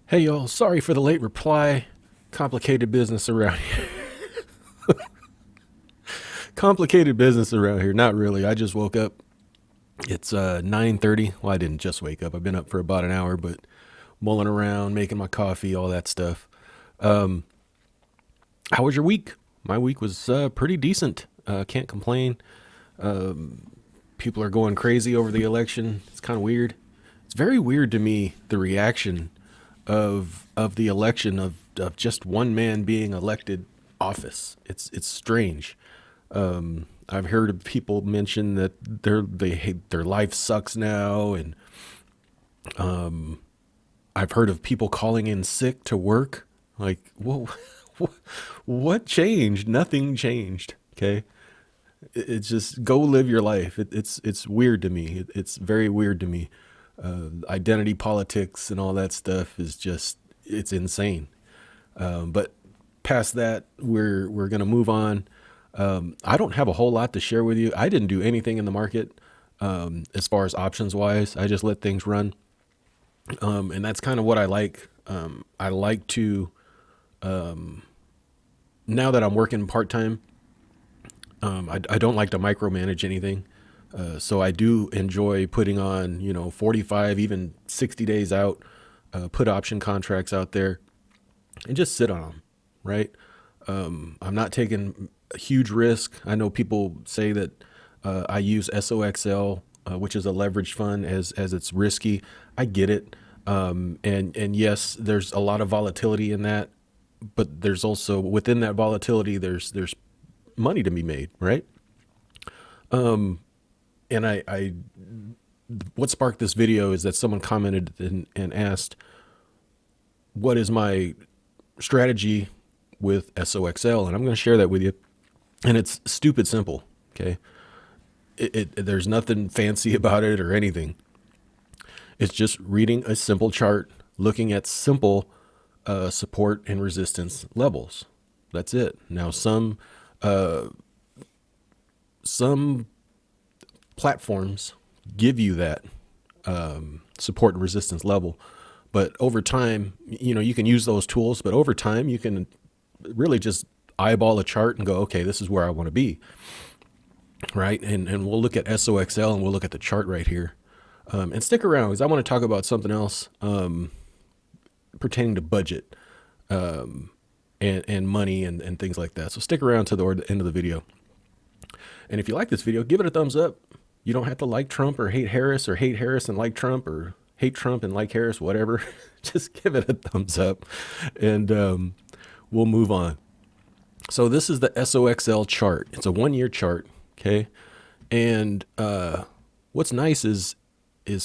Hey y'all, sorry for the late reply. Complicated business around here. Complicated business around here. Not really. I just woke up. It's 9:30. Well, I didn't just wake up. I've been up for about an hour, but mulling around, making my coffee, all that stuff. Um, how was your week? My week was pretty decent. Can't complain. People are going crazy over the election. It's kind of weird. It's very weird to me, the reaction of the election of just one man being elected office. It's strange. I've heard of people mention that they hate their life sucks now, and I've heard of people calling in sick to work. Like, whoa, what changed? Nothing changed. Okay, it's just go live your life. It's weird to me. It's very weird to me. Identity politics and all that stuff is just it's insane. But past that, we're gonna move on. I don't have a whole lot to share with you. I didn't do anything in the market as far as options wise. I just let things run, and that's kind of what I like. I like to now that I'm working part time. I don't like to micromanage anything. So I do enjoy putting on, 45, even 60 days out, put option contracts out there and just sit on them, right? I'm not taking a huge risk. I know people say that I use SOXL, which is a leverage fund, as it's risky. I get it. And yes, there's a lot of volatility in that, but there's also within that volatility, there's money to be made, right? And what sparked this video is that someone commented and asked, what is my strategy with SOXL? And I'm going to share that with you. And it's stupid simple. Okay. There's nothing fancy about it or anything. It's just reading a simple chart, looking at simple support and resistance levels. That's it. Now, some platforms give you that support and resistance level, but over time, you can use those tools, but over time you can really just eyeball a chart and go, okay, this is where I want to be, right? And we'll look at SOXL and we'll look at the chart right here, and stick around because I want to talk about something else pertaining to budget and money and things like that. So stick around to the end of the video. And if you like this video, give it a thumbs up. You don't have to like Trump or hate Harris and like Trump or hate Trump and like Harris, whatever. Just give it a thumbs up and we'll move on. So this is the SOXL chart. It's a 1-year chart. Okay. And what's nice is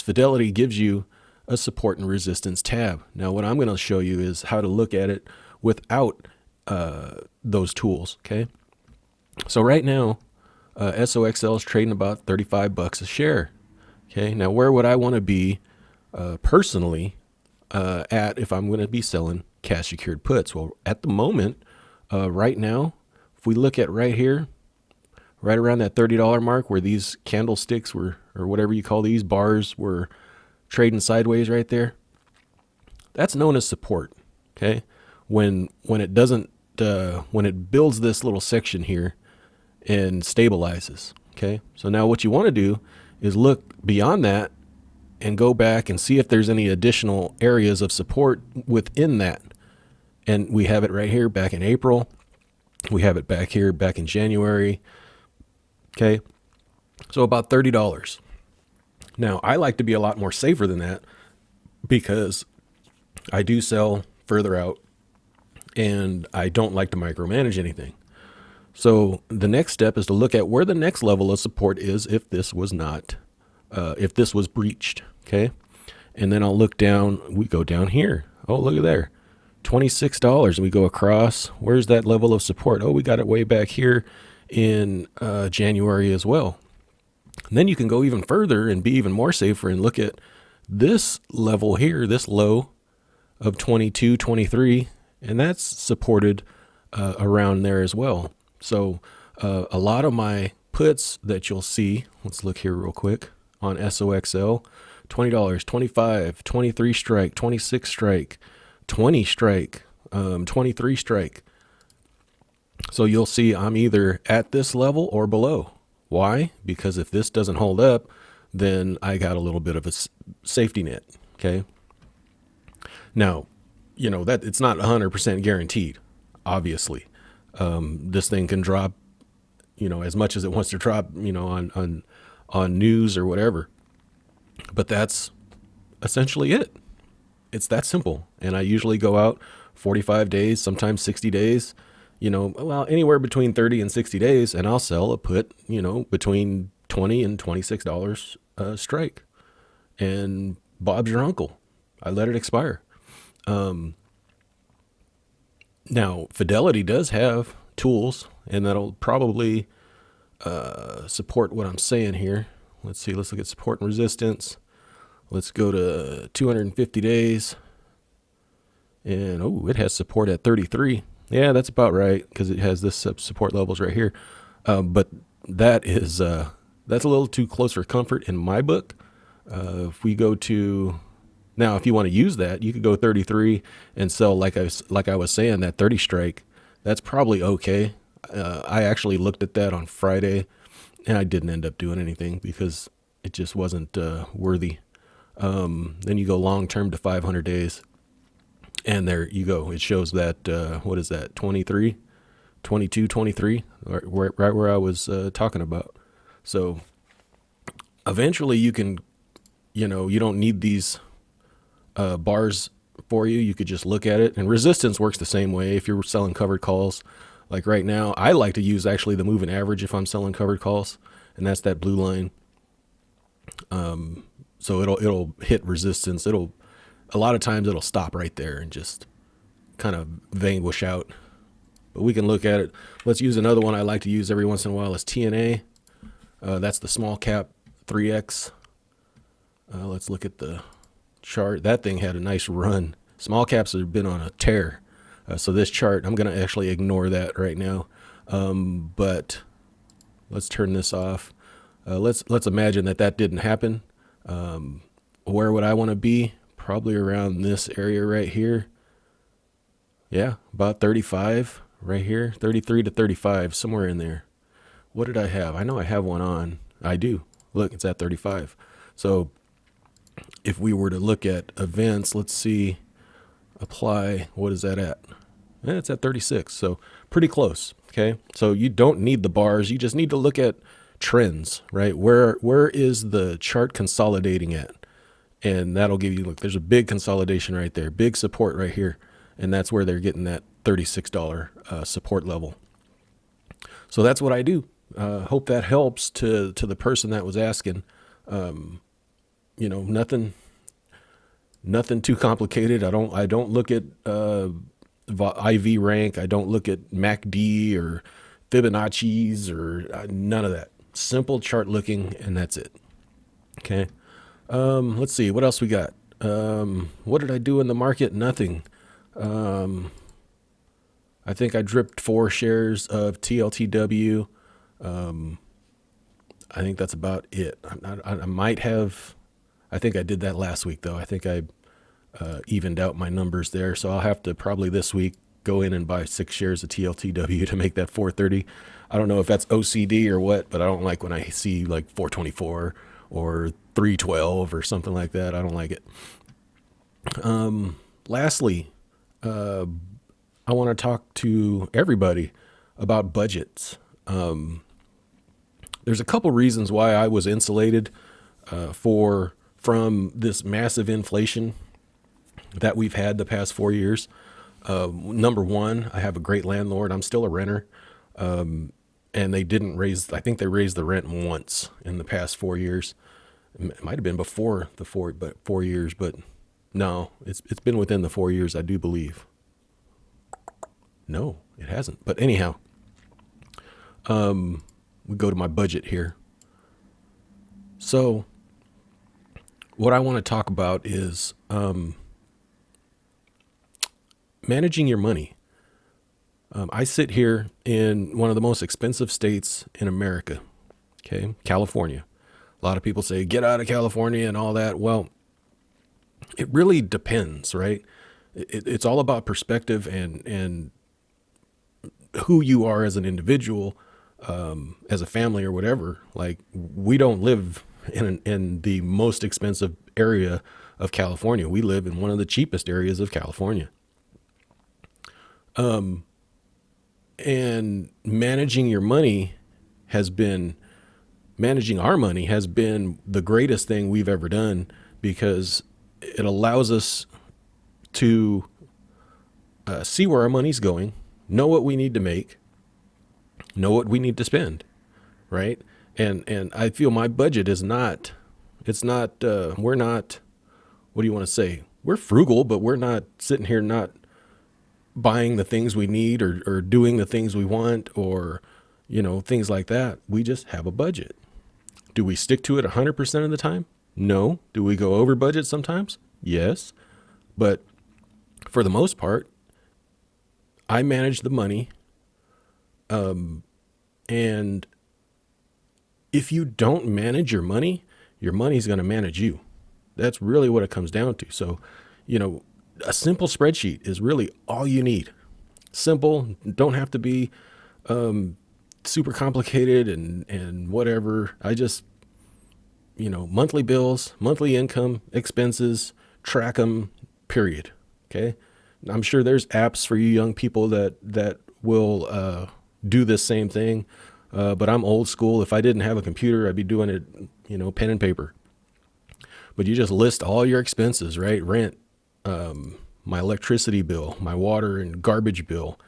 Fidelity gives you a support and resistance tab. Now, what I'm going to show you is how to look at it without those tools. Okay. So right now, SOXL is trading about $35 a share. Okay. Now, where would I want to be personally at if I'm going to be selling cash secured puts? Well, at the moment, right now, if we look at right here, right around that $30 mark where these candlesticks were, or whatever you call these bars, were trading sideways right there, that's known as support. Okay. When it doesn't, when it builds this little section here and stabilizes. Okay. So now what you want to do is look beyond that and go back and see if there's any additional areas of support within that. And we have it right here back in April. We have it back here back in January. Okay. So about $30. Now I like to be a lot more safer than that because I do sell further out and I don't like to micromanage anything. So the next step is to look at where the next level of support is if this was not, if this was breached. Okay. And then I'll look down, we go down here. Oh, look at there. $26. And we go across. Where's that level of support? Oh, we got it way back here in January as well. And then you can go even further and be even more safer and look at this level here, this low of 22, 23, and that's supported around there as well. So a lot of my puts that you'll see, let's look here real quick on SOXL, $20, 25, 23 strike, 26 strike, 20 strike, 23 strike. So you'll see I'm either at this level or below. Why? Because if this doesn't hold up, then I got a little bit of a safety net. Okay. Now, that it's not 100% guaranteed, obviously. This thing can drop, as much as it wants to drop, on news or whatever. But that's essentially it. It's that simple. And I usually go out 45 days, sometimes 60 days, well, anywhere between 30 and 60 days, and I'll sell a put, between $20 and $26 strike. And Bob's your uncle. I let it expire. Now, Fidelity does have tools, and that'll probably support what I'm saying here. Let's see. Let's look at support and resistance. Let's go to 250 days. And, it has support at 33. Yeah, that's about right, because it has this support levels right here. But that's a little too close for comfort in my book. If we go to... Now, if you want to use that, you could go 33 and sell, like I was saying, that 30 strike. That's probably okay. I actually looked at that on Friday, and I didn't end up doing anything because it just wasn't worthy. Then you go long-term to 500 days, and there you go. It shows that, what is that, 23, 22, 23, right where I was talking about. So eventually you can, you don't need these bars for you. You could just look at it, and resistance works the same way if you're selling covered calls. Like right now, I like to use actually the moving average if I'm selling covered calls, and that's that blue line. So it'll hit resistance. A lot of times it'll stop right there and just kind of vanquish out. But we can look at it. Let's use another one I like to use every once in a while is TNA. That's the small cap 3X. Let's look at the chart. That thing had a nice run. Small caps have been on a tear. So this chart, I'm going to actually ignore that right now. But let's turn this off. Let's imagine that didn't happen. Where would I want to be? Probably around this area right here. Yeah, about 35 right here, 33 to 35, somewhere in there. What did I have? I know I have one on. I do. Look, it's at 35. So if we were to look at events, let's see, apply, what is that at? It's at 36, so pretty close, okay? So you don't need the bars, you just need to look at trends, right? Where is the chart consolidating at? And that'll give you, look, there's a big consolidation right there, big support right here, and that's where they're getting that $36 support level. So that's what I do. Hope that helps to the person that was asking. Nothing too complicated. I don't look at IV rank. I don't look at MACD or Fibonacci's or none of that. Simple chart looking, and that's it. Okay. Let's see what else we got. What did I do in the market? Nothing. I think I dripped 4 shares of TLTW. I think that's about it. I might have, I think I did that last week though. I think I evened out my numbers there. So I'll have to probably this week go in and buy 6 shares of TLTW to make that 430. I don't know if that's OCD or what, but I don't like when I see like 424 or 312 or something like that. I don't like it. Lastly, I want to talk to everybody about budgets. There's a couple reasons why I was insulated from this massive inflation that we've had the past 4 years. Number one, I have a great landlord. I'm still a renter. And they didn't raise, I think they raised the rent once in the past 4 years. It might have been before the 4 years, but no, it's been within the 4 years, I do believe. No, it hasn't. But anyhow, we go to my budget here. So what I want to talk about is managing your money. I sit here in one of the most expensive states in America, okay, California. A lot of people say, get out of California and all that. Well, it really depends, right? It's all about perspective and who you are as an individual, as a family or whatever. Like, we don't live in the most expensive area of California. We live in one of the cheapest areas of California. And has been managing our money has been the greatest thing we've ever done, because it allows us to see where our money's going, know what we need to make, know what we need to spend, right? And I feel my budget is not, it's not, we're not, what do you want to say? We're frugal, but we're not sitting here not buying the things we need, or doing the things we want, or, things like that. We just have a budget. Do we stick to it 100% of the time? No. Do we go over budget sometimes? Yes. But for the most part, I manage the money. And if you don't manage your money's going to manage you. That's really what it comes down to. So, a simple spreadsheet is really all you need. Simple, don't have to be super complicated and whatever. I just, monthly bills, monthly income, expenses, track them, period. Okay. I'm sure there's apps for you young people that will do this same thing. But I'm old school. If I didn't have a computer, I'd be doing it, pen and paper. But you just list all your expenses, right? Rent, my electricity bill, my water and garbage bill,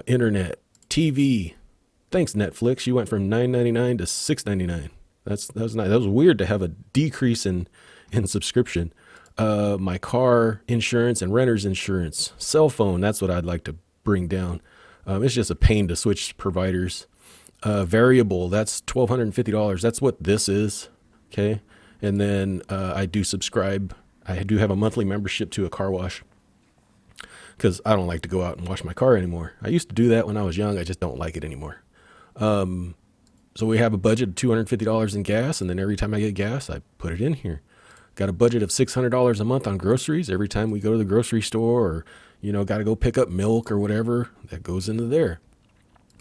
internet, TV. Thanks, Netflix. You went from $9.99 to $6.99. That was nice. That was weird to have a decrease in subscription. My car insurance and renter's insurance, cell phone. That's what I'd like to bring down. It's just a pain to switch providers. Variable, that's $1,250. That's what this is. Okay. And then I do subscribe. I do have a monthly membership to a car wash, because I don't like to go out and wash my car anymore. I used to do that when I was young. I just don't like it anymore. So we have a budget of $250 in gas, and then every time I get gas, I put it in here. Got a budget of $600 a month on groceries. Every time we go to the grocery store, or, got to go pick up milk or whatever, that goes into there.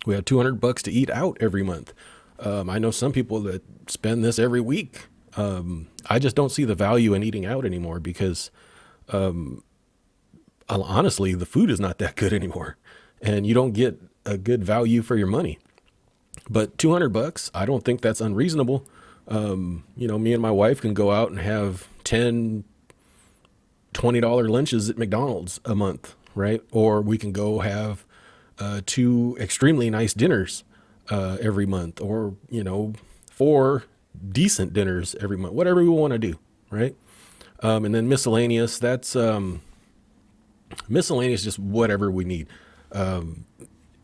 We have $200 to eat out every month. I know some people that spend this every week. I just don't see the value in eating out anymore, because, honestly, the food is not that good anymore, and you don't get a good value for your money. But $200, I don't think that's unreasonable. Me and my wife can go out and have 10, $20 lunches at McDonald's a month, right? Or we can go have 2 extremely nice dinners every month, or 4 decent dinners every month, whatever we want to do, right? And then miscellaneous, that's miscellaneous, just whatever we need.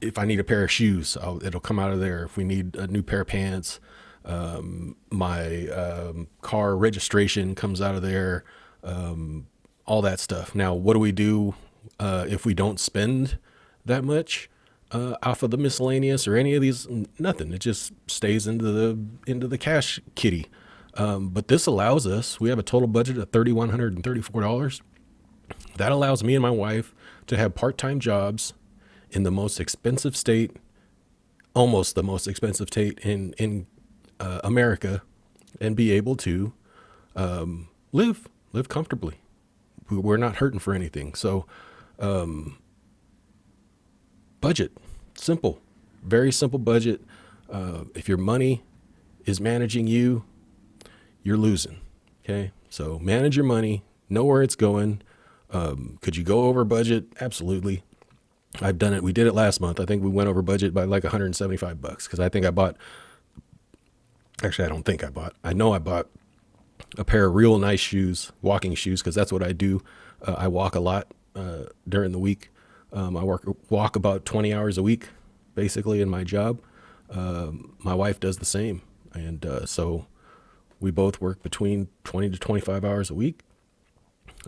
If I need a pair of shoes, it'll come out of there. If we need a new pair of pants, my car registration comes out of there, all that stuff. Now, what do we do if we don't spend that much off of the miscellaneous or any of these? Nothing. It just stays into the cash kitty. But this allows us, we have a total budget of $3,134. That allows me and my wife to have part-time jobs in the most expensive state, almost the most expensive state in America, and be able to live comfortably. We're not hurting for anything. So budget, simple, very simple budget. If your money is managing you, you're losing. Okay. So manage your money, know where it's going. Could you go over budget? Absolutely. I've done it. We did it last month. I think we went over budget by like $175, because I think I bought, actually, I don't think I bought, I know I bought a pair of real nice shoes, walking shoes, because that's what I do. I walk a lot during the week. I walk about 20 hours a week, basically, in my job. My wife does the same. And so we both work between 20 to 25 hours a week,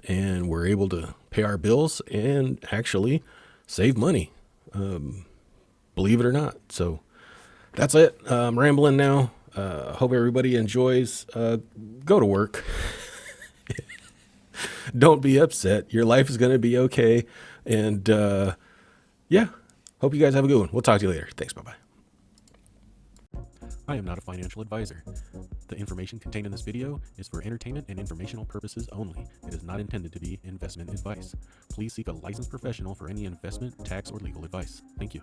and we're able to pay our bills and actually save money, believe it or not. So that's it. I'm rambling now. Hope everybody enjoys. Go to work. Don't be upset. Your life is going to be okay. And yeah, hope you guys have a good one. We'll talk to you later. Thanks. Bye-bye. I am not a financial advisor. The information contained in this video is for entertainment and informational purposes only. It is not intended to be investment advice. Please seek a licensed professional for any investment, tax, or legal advice. Thank you.